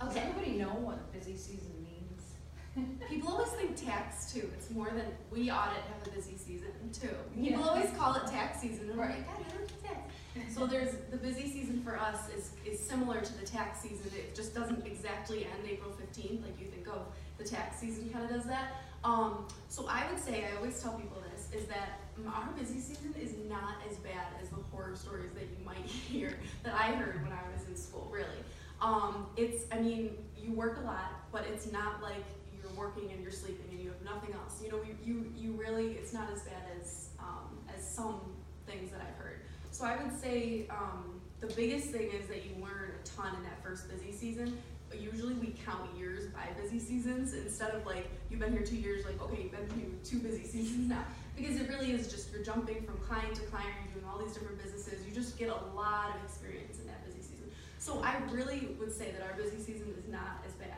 Does everybody know what busy season means? People always think tax too. It's more than we audit have a busy season too. People always call it tax season, and we're like, God, I don't do tax. So there's the busy season for us is similar to the tax season. It just doesn't exactly end April 15th like you think of. The tax season kind of does that. So I would say, I always tell people this, is that our busy season is not as bad as the horror stories that you might hear, that I heard when I was in school, really. I mean, you work a lot, but it's not like you're working and you're sleeping and you have nothing else. You know, you really, it's not as bad as some things that I've heard. So I would say the biggest thing is that you learn a ton in that first busy season. But usually we count years by busy seasons instead of like, you've been here 2 years, like, okay, you've been through 2 busy seasons now. Because it really is just, you're jumping from client to client, you're doing all these different businesses, you just get a lot of experience in that busy season. So I really would say that our busy season is not as bad.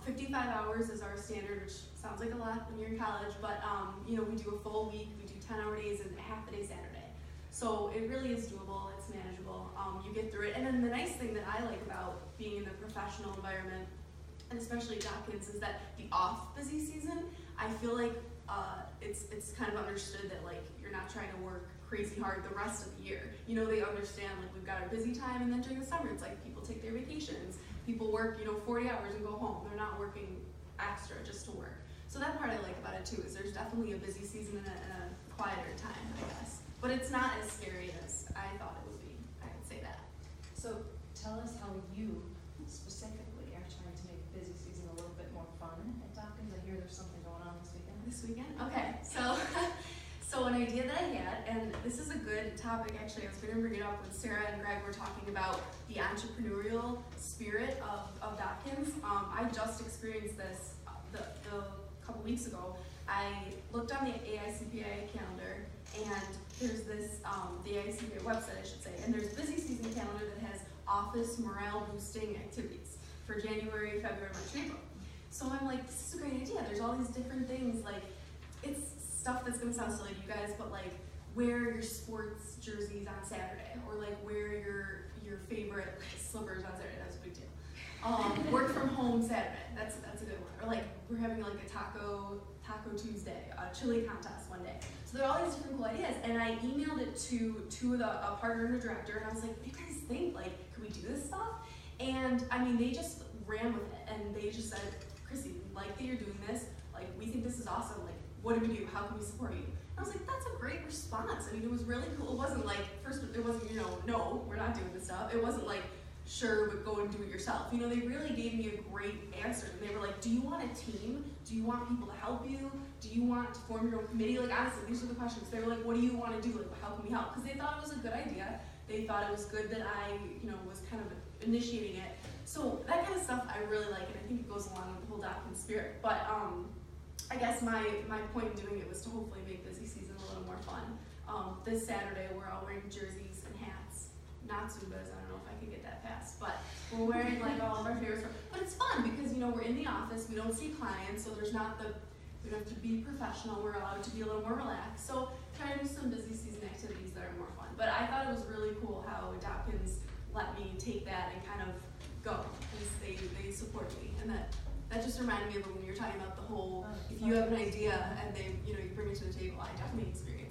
55 hours is our standard, which sounds like a lot when you're in college, but you know, we do a full week, we do 10-hour days and a half a day Saturday. So it really is doable, it's manageable, you get through it. And then the nice thing that I like about being in the professional environment, and especially Dopkins, is that the off busy season, I feel like it's kind of understood that like you're not trying to work crazy hard the rest of the year. You know, they understand like we've got our busy time, and then during the summer it's like people take their vacations, people work, you know, 40 hours and go home. They're not working extra just to work. So that part I like about it too, is there's definitely a busy season and a quieter time, I guess. But it's not as scary as I thought it would be. I would say that. So tell us how you specifically are trying to make busy season a little bit more fun at Dopkins. I hear there's something going on this weekend. This weekend? Okay, so an idea that I had, and this is a good topic actually, I was going to bring it up when Sarah and Greg were talking about the entrepreneurial spirit of Dopkins. I just experienced this the couple weeks ago. I looked on the AICPA calendar, and there's this, the AICPA website I should say, and there's busy season calendar that has office morale boosting activities for January, February, March, April. So I'm like, this is a great idea. There's all these different things, like, it's stuff that's gonna sound silly to you guys, but like, wear your sports jerseys on Saturday, or like wear your favorite slippers on Saturday. That's a big deal. Work from home Saturday. That's a good one. Or like, we're having like a Taco Tuesday, a chili contest one day. So there are all these different cool ideas, and I emailed it to a partner and a director, and I was like, what do you guys think? Like, could we do this stuff? And I mean, they just ran with it, and they just said, Chrissy, we like that you're doing this. Like, we think this is awesome. Like, what do we do? How can we support you? And I was like, that's a great response. I mean, it was really cool. It wasn't like, first, it wasn't, you know, no, we're not doing this stuff. It wasn't like, sure, but go and do it yourself. You know, they really gave me a great answer. And they were like, do you want a team? Do you want people to help you? Do you want to form your own committee? Like, honestly, these are the questions. They were like, what do you want to do? Like, how can we help? Because they thought it was a good idea. They thought it was good that I, you know, was kind of initiating it. So that kind of stuff I really like, and I think it goes along with the whole Dopkins spirit. But I guess my point in doing it was to hopefully make busy season a little more fun. This Saturday, we're all wearing jerseys and hats. Not Zubas, I don't know if I can get that passed, but we're wearing like all of our favorite stuff. But it's fun because, you know, we're in the office, we don't see clients, so there's not we don't have to be professional, we're allowed to be a little more relaxed. So try to do some busy season activities that are more fun. But I thought it was really cool how Dopkins let me take that and kind of go, because they support me. And that just reminded me of when you were talking about the whole, if you have an idea and you bring it to the table. I definitely experienced